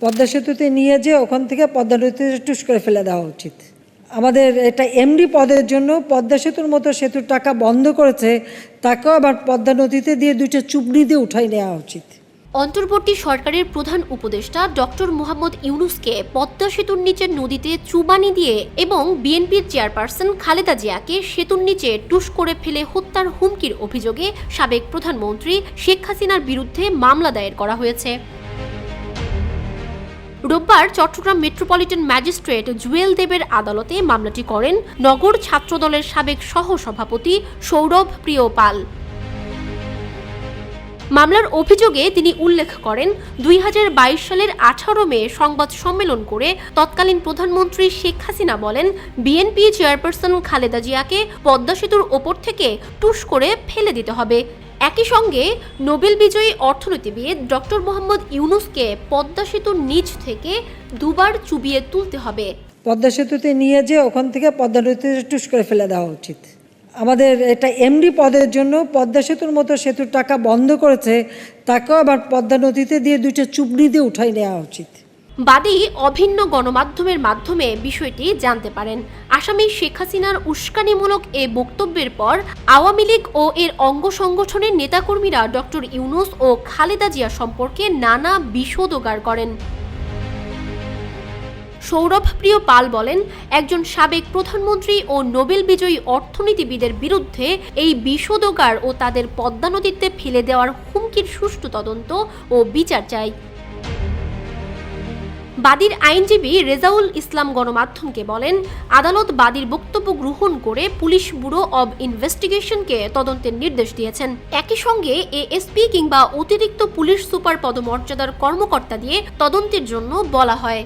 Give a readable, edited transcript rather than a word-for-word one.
পদ্মা সেতুতে নিয়ে যে ওখান থেকে পদ্মা নদীতে টুস করে ফেলে দেওয়া উচিত। আমাদের এটা এমডি পদের জন্য পদ্মা সেতুর মতো সেতুর টাকা বন্ধ করেছে, তাকেও আবার পদ্মা নদীতে দিয়ে 2টা চুবড়ি দিয়ে উঠাই নেওয়া উচিত। অন্তর্বর্তী সরকারের প্রধান উপদেষ্টা ডক্টর মোহাম্মদ ইউনূসকে পদ্মা সেতুর নিচের নদীতে চুবানি দিয়ে এবং বিএনপির চেয়ারপারসন খালেদা জিয়াকে সেতুর নিচে টুস করে ফেলে হত্যার হুমকির অভিযোগে সাবেক প্রধানমন্ত্রী শেখ হাসিনার বিরুদ্ধে মামলা দায়ের করা হয়েছে। রোববার চট্টগ্রাম মেট্রোপলিটন ম্যাজিস্ট্রেট জুয়েল দেবের আদালতে মামলাটি করেন নগর ছাত্রদলের সাবেক সহসভাপতি সৌরভ প্রিয় পাল। মামলার অভিযোগে তিনি উল্লেখ করেন 2022 সালের 18 মে সংবাদ সম্মেলন করে তৎকালীন প্রধানমন্ত্রী শেখ হাসিনা বলেন বিএনপি চেয়ারপারসন খালেদা জিয়াকে পদ্মা সেতুর ওপর থেকে টুস করে ফেলে দিতে হবে। একই সঙ্গে নোবেল বিজয়ী অর্থনীতিবিদ ডক্টর মোহাম্মদ ইউনূসকে পদ্মা সেতুর নিচ থেকে 2বার চুবিয়ে তুলতে হবে। পদ্মা সেতুতে নিয়ে যে ওখান থেকে পদ্মা নদীতে টুস করে ফেলে দেওয়া উচিত। আমাদের এটা এমডি পদের জন্য পদ্মা সেতুর মতো সেতুর টাকা বন্ধ করেছে, তাকেও আবার পদ্মা নদীতে দিয়ে 2টা চুবড়ি দিয়ে উঠাই নেওয়া উচিত। বাদী অভিন্ন গণমাধ্যমের মাধ্যমে বিষয়টি জানতে পারেন। আসামি শেখ হাসিনার উস্কানিমূলক এ বক্তব্যের পর আওয়ামী লীগ ও এর অঙ্গ সংগঠনের নেতাকর্মীরা ডক্টর ইউনূস ও খালেদা জিয়া সম্পর্কে নানা বিষোদগার করেন। সৌরভ প্রিয় পাল বলেন, একজন সাবেক প্রধানমন্ত্রী ও নোবেল বিজয়ী অর্থনীতিবিদের বিরুদ্ধে এই বিষোদগার ও তাদের পদ্মা নদীতে ফেলে দেওয়ার হুমকির সুষ্ঠু তদন্ত ও বিচার চাই। বাদীর আইনজীবী রেজাউল ইসলাম গণমাধ্যমকে বলেন, আদালত বাদীর বক্তব্য গ্রহণ করে পুলিশ ব্যুরো অব ইনভেস্টিগেশনকে তদন্তের নির্দেশ দিয়েছেন। একই সঙ্গে এএসপি কিংবা অতিরিক্ত পুলিশ সুপার পদমর্যাদার কর্মকর্তা দিয়ে তদন্তের জন্য বলা হয়।